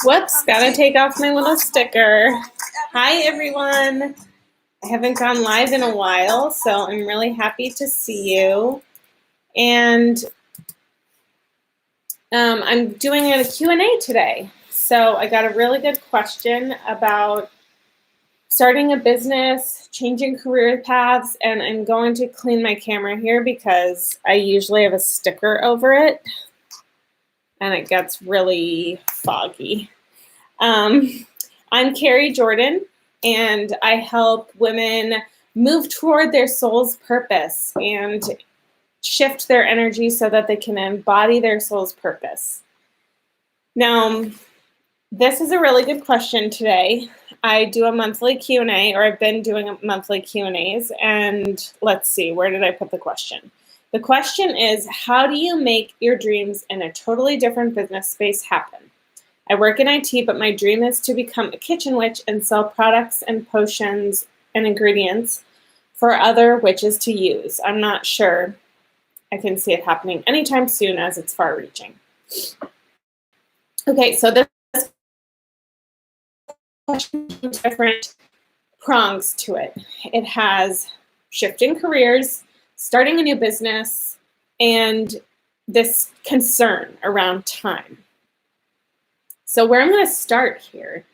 Whoops, gotta take off my little sticker. Hi, everyone. I haven't gone live in a while, so I'm really happy to see you. And I'm doing a Q&A today. So I got a really good question about starting a business, changing career paths, and I'm going to clean my camera here because I usually have a sticker over it and it gets really foggy. I'm Carrie Jordan, and I help women move toward their soul's purpose and shift their energy so that they can embody their soul's purpose. Now, this is a really good question today. I do a monthly Q&A, or I've been doing monthly Q&As, and let's see, where did I put the question? The question is, how do you make your dreams in a totally different business space happen? I work in IT, but my dream is to become a kitchen witch and sell products and potions and ingredients for other witches to use. I'm not sure I can see it happening anytime soon as it's far-reaching. Okay, so this question has different prongs to it. It has shifting careers, starting a new business, and this concern around time. So where I'm going to start here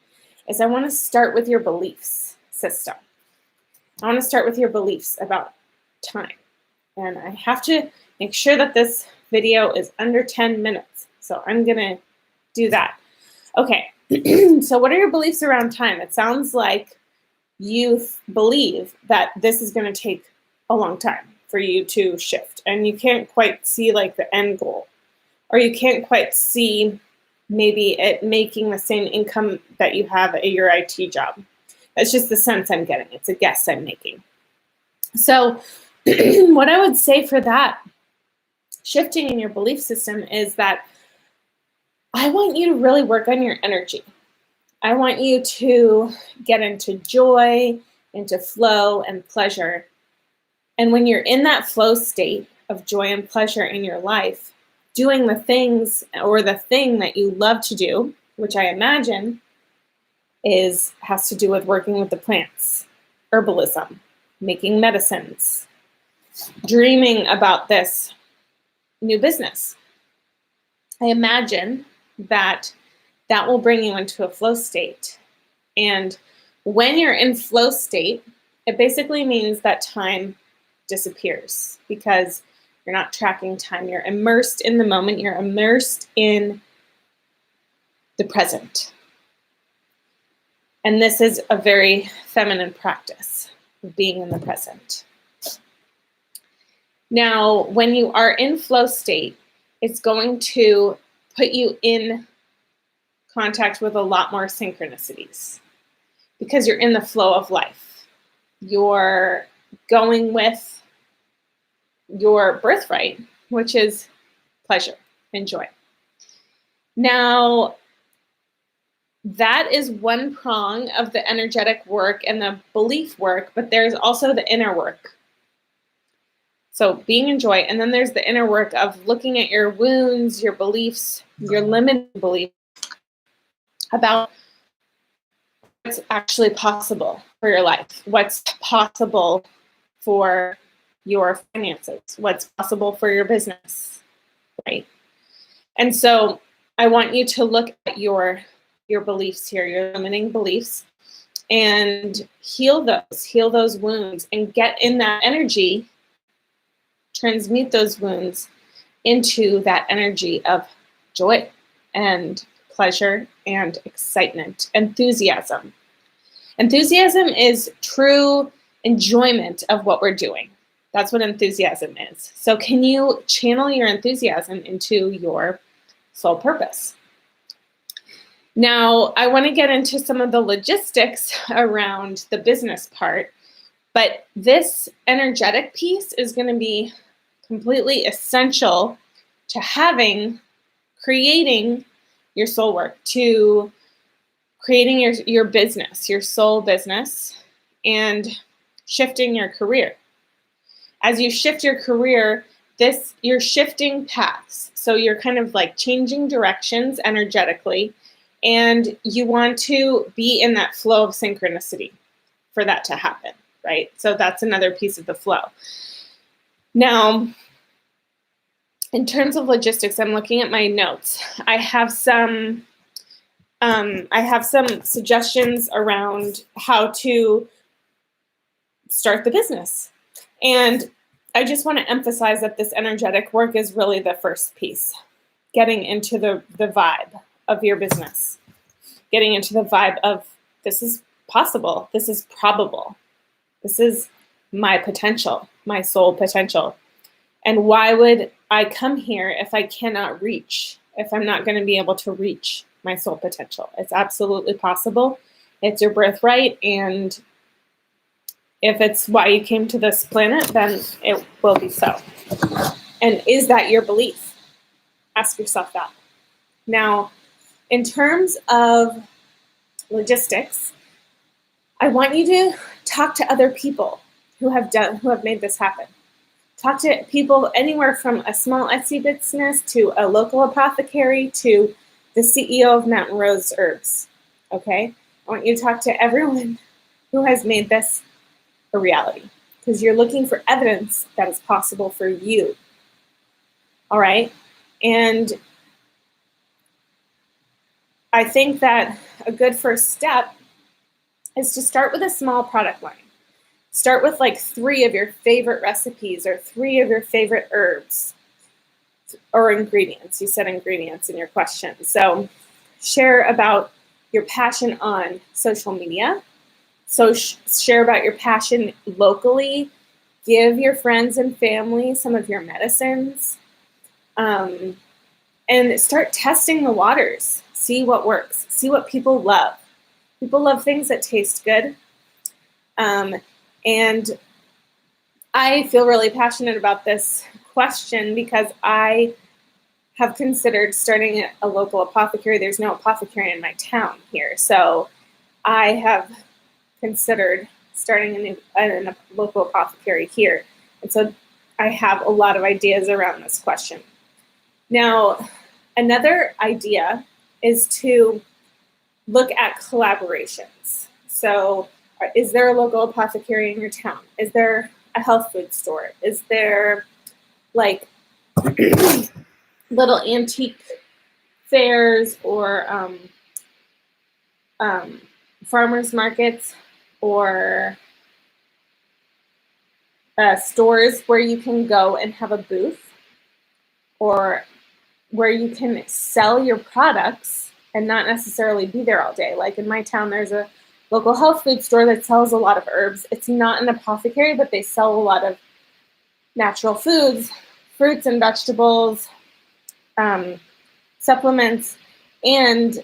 is I want to start with your beliefs system. I want to start with your beliefs about time. And I have to make sure that this video is under 10 minutes. So I'm going to do that. Okay, so what are your beliefs around time? It sounds like you believe that this is going to take a long time for you to shift. And you can't quite see like the end goal. Or you can't quite see maybe it making the same income that you have at your IT job. That's just the sense I'm getting. It's a guess I'm making. So what I would say for that shifting in your belief system is that I want you to really work on your energy. I want you to get into joy, into flow and pleasure. And when you're in that flow state of joy and pleasure in your life, doing the things or the thing that you love to do, which I imagine has to do with working with the plants, herbalism, making medicines, dreaming about this new business. I imagine that will bring you into a flow state. And when you're in flow state, it basically means that time disappears because you're not tracking time. You're immersed in the moment. You're immersed in the present. And this is a very feminine practice of being in the present. Now, when you are in flow state, it's going to put you in contact with a lot more synchronicities because you're in the flow of life. You're going with your birthright, which is pleasure and joy. Now, that is one prong of the energetic work and the belief work, but there's also the inner work. So being in joy, and then there's the inner work of looking at your wounds, your beliefs, your limited beliefs about what's actually possible for your life, what's possible for your finances, what's possible for your business, right? And so I want you to look at your beliefs here, your limiting beliefs, and heal those wounds, and get in that energy, transmute those wounds into that energy of joy and pleasure and excitement, enthusiasm. Enthusiasm is true enjoyment of what we're doing. That's what enthusiasm is. So can you channel your enthusiasm into your soul purpose? Now, I want to get into some of the logistics around the business part, but this energetic piece is going to be completely essential to creating your soul work, to creating your business, your soul business, and shifting your career. As you shift your career, you're shifting paths. So you're kind of like changing directions energetically, and you want to be in that flow of synchronicity for that to happen, right? So that's another piece of the flow. Now, in terms of logistics, I'm looking at my notes. I have some suggestions around how to start the business. And I just want to emphasize that this energetic work is really the first piece. Getting into the vibe of your business. Getting into the vibe of, this is possible, this is probable, this is my potential, my soul potential. And why would I come here if I cannot reach, if I'm not going to be able to reach my soul potential? It's absolutely possible. It's your birthright, and if it's why you came to this planet, then it will be so. And is that your belief? Ask yourself that. Now, in terms of logistics, I want you to talk to other people who have made this happen. Talk to people anywhere from a small Etsy business to a local apothecary to the CEO of Mountain Rose Herbs. Okay? I want you to talk to everyone who has made this a reality, because you're looking for evidence that is possible for you. All right? And I think that a good first step is to start with a small product line. Start with like 3 of your favorite recipes or 3 of your favorite herbs or ingredients. You said ingredients in your question. So share about your passion on social media. So share about your passion locally. Give your friends and family some of your medicines. And start testing the waters. See what works. See what people love. People love things that taste good. And I feel really passionate about this question because I have considered starting a local apothecary. There's no apothecary in my town here. So I have considered starting a local apothecary here. And so I have a lot of ideas around this question. Now, another idea is to look at collaborations. So is there a local apothecary in your town? Is there a health food store? Is there like little antique fairs or farmers markets or stores where you can go and have a booth, or where you can sell your products and not necessarily be there all day? Like in my town, there's a local health food store that sells a lot of herbs. It's not an apothecary, but they sell a lot of natural foods, fruits and vegetables, supplements, and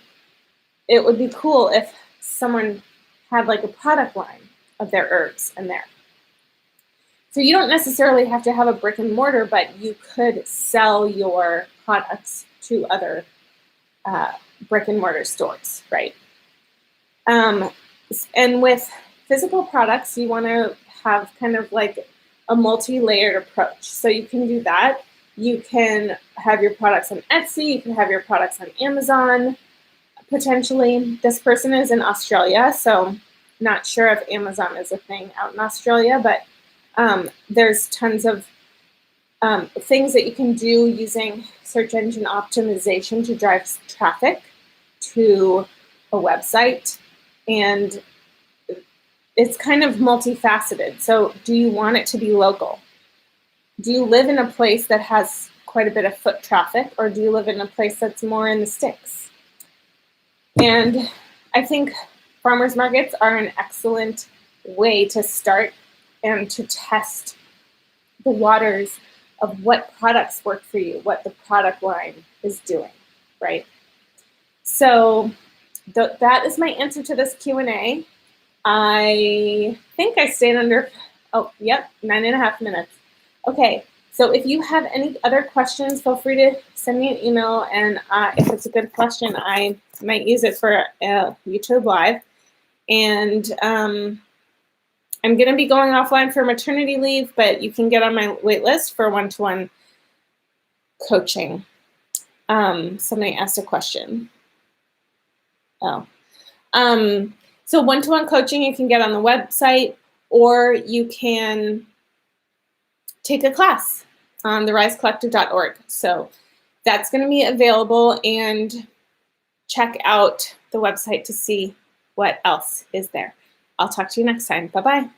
it would be cool if someone had like a product line of their herbs in there. So you don't necessarily have to have a brick and mortar, but you could sell your products to other brick and mortar stores, right? And with physical products, you want to have kind of like a multi-layered approach. So you can do that. You can have your products on Etsy. You can have your products on Amazon, potentially. This person is in Australia, so not sure if Amazon is a thing out in Australia, but there's tons of things that you can do using search engine optimization to drive traffic to a website. And it's kind of multifaceted. So do you want it to be local? Do you live in a place that has quite a bit of foot traffic, or do you live in a place that's more in the sticks? And I think farmers markets are an excellent way to start and to test the waters of what products work for you, what the product line is doing, right? So that is my answer to this Q&A. I think I stayed under, 9.5 minutes. Okay, so if you have any other questions, feel free to send me an email, and if it's a good question, I might use it for YouTube Live. And I'm going to be going offline for maternity leave, but you can get on my wait list for one-to-one coaching. Somebody asked a question. Oh. So one-to-one coaching you can get on the website, or you can take a class on therisecollective.org. So that's going to be available, and check out the website to see what else is there. I'll talk to you next time. Bye-bye.